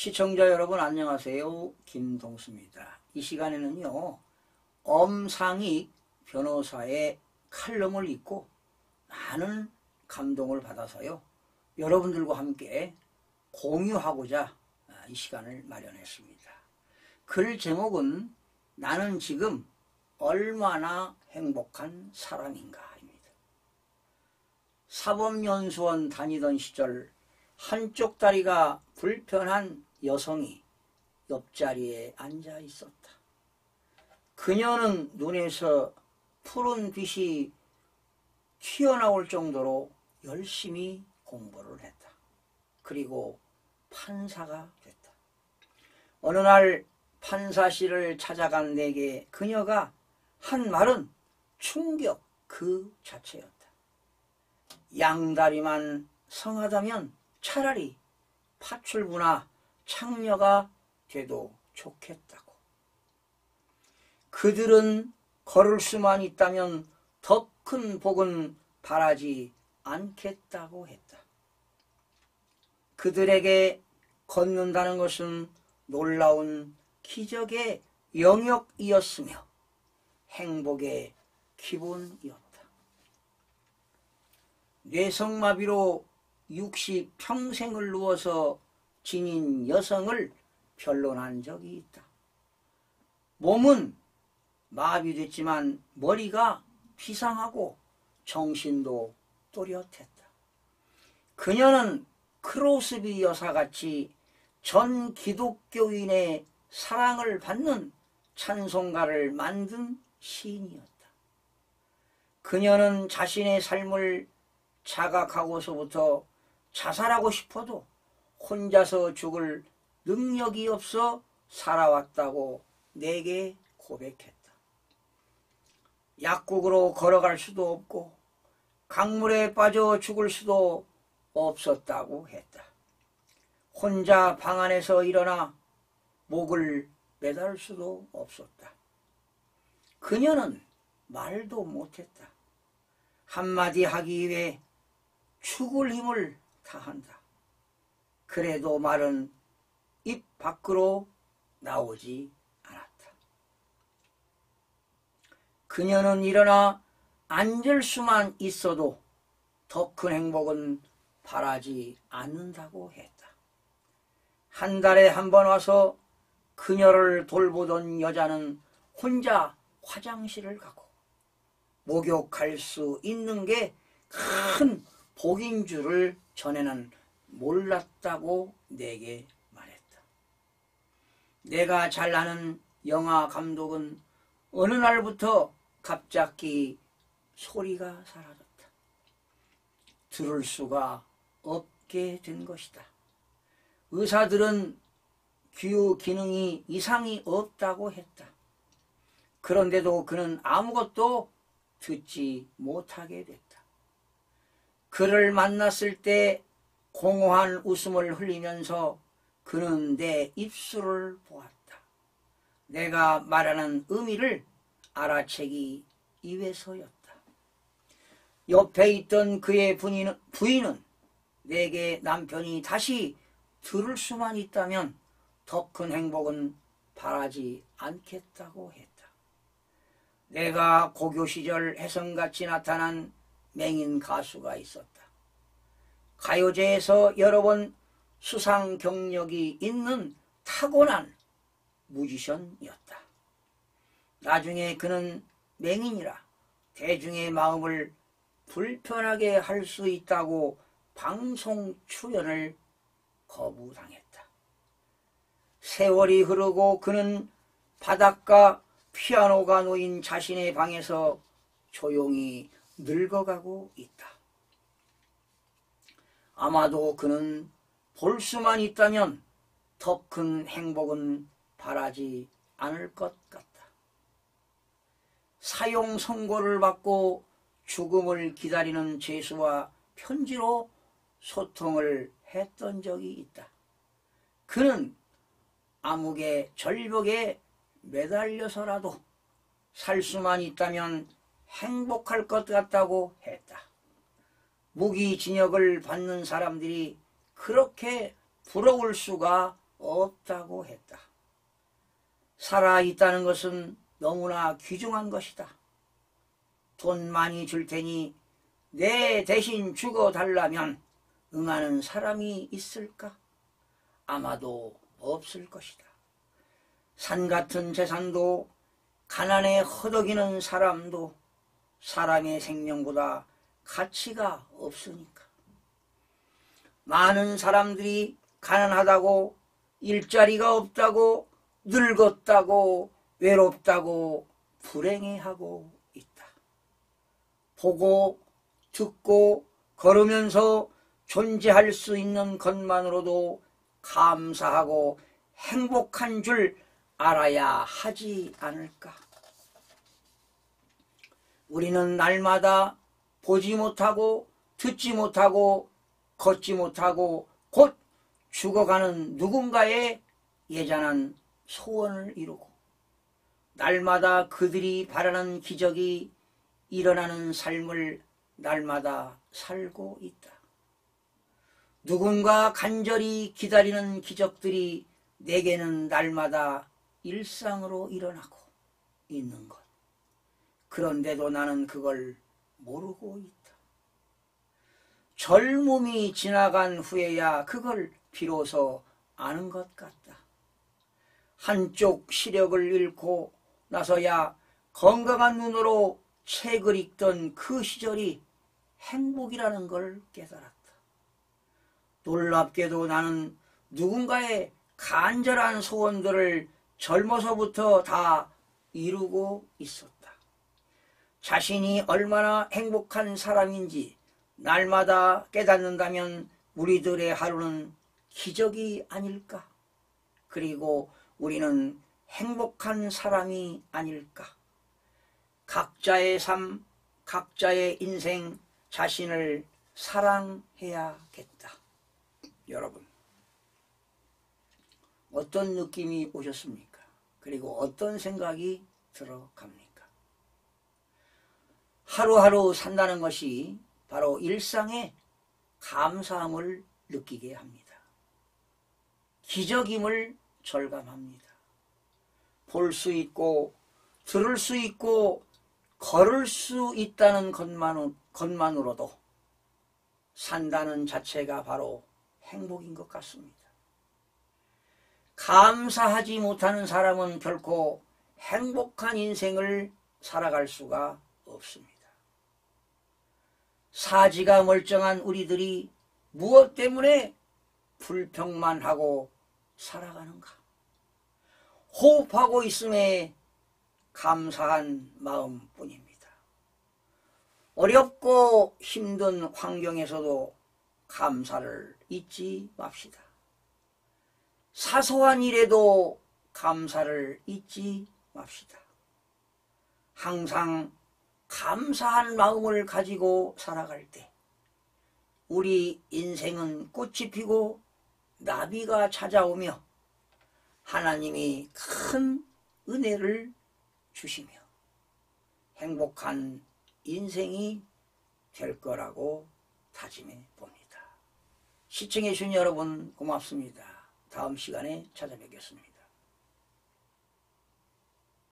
시청자 여러분 안녕하세요. 김동수입니다. 이 시간에는요, 엄상익 변호사의 칼럼을 읽고 많은 감동을 받아서요, 여러분들과 함께 공유하고자 이 시간을 마련했습니다. 글 제목은 나는 지금 얼마나 행복한 사람인가입니다. 사법연수원 다니던 시절 한쪽 다리가 불편한 여성이 옆자리에 앉아 있었다. 그녀는 눈에서 푸른 빛이 튀어나올 정도로 열심히 공부를 했다. 그리고 판사가 됐다. 어느 날 판사실을 찾아간 내게 그녀가 한 말은 충격 그 자체였다. 양다리만 성하다면 차라리 파출부나 창녀가 돼도 좋겠다고. 그들은 걸을 수만 있다면 더 큰 복은 바라지 않겠다고 했다. 그들에게 걷는다는 것은 놀라운 기적의 영역이었으며 행복의 기본이었다. 뇌성마비로 60평생을 누워서 지닌 여성을 변론한 적이 있다. 몸은 마비됐지만 머리가 비상하고 정신도 또렷했다. 그녀는 크로스비 여사같이 전 기독교인의 사랑을 받는 찬송가를 만든 시인이었다. 그녀는 자신의 삶을 자각하고서부터 자살하고 싶어도 혼자서 죽을 능력이 없어 살아왔다고 내게 고백했다. 약국으로 걸어갈 수도 없고 강물에 빠져 죽을 수도 없었다고 했다. 혼자 방 안에서 일어나 목을 매달 수도 없었다. 그녀는 말도 못했다. 한마디 하기 위해 죽을 힘을 다한다. 그래도 말은 입 밖으로 나오지 않았다. 그녀는 일어나 앉을 수만 있어도 더 큰 행복은 바라지 않는다고 했다. 한 달에 한 번 와서 그녀를 돌보던 여자는 혼자 화장실을 가고 목욕할 수 있는 게 큰 복인 줄을 전에는 몰랐다고 내게 말했다. 내가 잘 아는 영화 감독은 어느 날부터 갑자기 소리가 사라졌다. 들을 수가 없게 된 것이다. 의사들은 귀 기능이 이상이 없다고 했다. 그런데도 그는 아무것도 듣지 못하게 됐다. 그를 만났을 때 공허한 웃음을 흘리면서 그는 내 입술을 보았다. 내가 말하는 의미를 알아채기 위해서였다. 옆에 있던 그의 부인은 내게 남편이 다시 들을 수만 있다면 더 큰 행복은 바라지 않겠다고 했다. 내가 고교 시절 혜성같이 나타난 맹인 가수가 있었다. 가요제에서 여러 번 수상 경력이 있는 타고난 뮤지션이었다. 나중에 그는 맹인이라 대중의 마음을 불편하게 할 수 있다고 방송 출연을 거부당했다. 세월이 흐르고 그는 바닥과 피아노가 놓인 자신의 방에서 조용히 늙어가고 있다. 아마도 그는 볼 수만 있다면 더 큰 행복은 바라지 않을 것 같다. 사형 선고를 받고 죽음을 기다리는 죄수와 편지로 소통을 했던 적이 있다. 그는 암흑의 절벽에 매달려서라도 살 수만 있다면 행복할 것 같다고 했다. 무기징역을 받는 사람들이 그렇게 부러울 수가 없다고 했다. 살아있다는 것은 너무나 귀중한 것이다. 돈 많이 줄 테니 내 대신 죽어달라면 응하는 사람이 있을까? 아마도 없을 것이다. 산 같은 재산도 가난에 허덕이는 사람도 사람의 생명보다 가치가 없으니까. 많은 사람들이 가난하다고, 일자리가 없다고, 늙었다고, 외롭다고 불행해하고 있다. 보고 듣고 걸으면서 존재할 수 있는 것만으로도 감사하고 행복한 줄 알아야 하지 않을까? 우리는 날마다 보지 못하고 듣지 못하고 걷지 못하고 곧 죽어가는 누군가의 예전한 소원을 이루고 날마다 그들이 바라는 기적이 일어나는 삶을 날마다 살고 있다. 누군가 간절히 기다리는 기적들이 내게는 날마다 일상으로 일어나고 있는 것. 그런데도 나는 그걸 모르고 있다. 젊음이 지나간 후에야 그걸 비로소 아는 것 같다. 한쪽 시력을 잃고 나서야 건강한 눈으로 책을 읽던 그 시절이 행복이라는 걸 깨달았다. 놀랍게도 나는 누군가의 간절한 소원들을 젊어서부터 다 이루고 있었다. 자신이 얼마나 행복한 사람인지 날마다 깨닫는다면 우리들의 하루는 기적이 아닐까? 그리고 우리는 행복한 사람이 아닐까? 각자의 삶, 각자의 인생, 자신을 사랑해야겠다. 여러분, 어떤 느낌이 오셨습니까? 그리고 어떤 생각이 들어갑니까? 하루하루 산다는 것이 바로 일상의 감사함을 느끼게 합니다. 기적임을 절감합니다. 볼 수 있고 들을 수 있고 걸을 수 있다는 것만으로도 산다는 자체가 바로 행복인 것 같습니다. 감사하지 못하는 사람은 결코 행복한 인생을 살아갈 수가 없습니다. 사지가 멀쩡한 우리들이 무엇 때문에 불평만 하고 살아가는가? 호흡하고 있음에 감사한 마음뿐입니다. 어렵고 힘든 환경에서도 감사를 잊지 맙시다. 사소한 일에도 감사를 잊지 맙시다. 항상 감사한 마음을 가지고 살아갈 때 우리 인생은 꽃이 피고 나비가 찾아오며 하나님이 큰 은혜를 주시며 행복한 인생이 될 거라고 다짐해 봅니다. 시청해 주신 여러분 고맙습니다. 다음 시간에 찾아뵙겠습니다.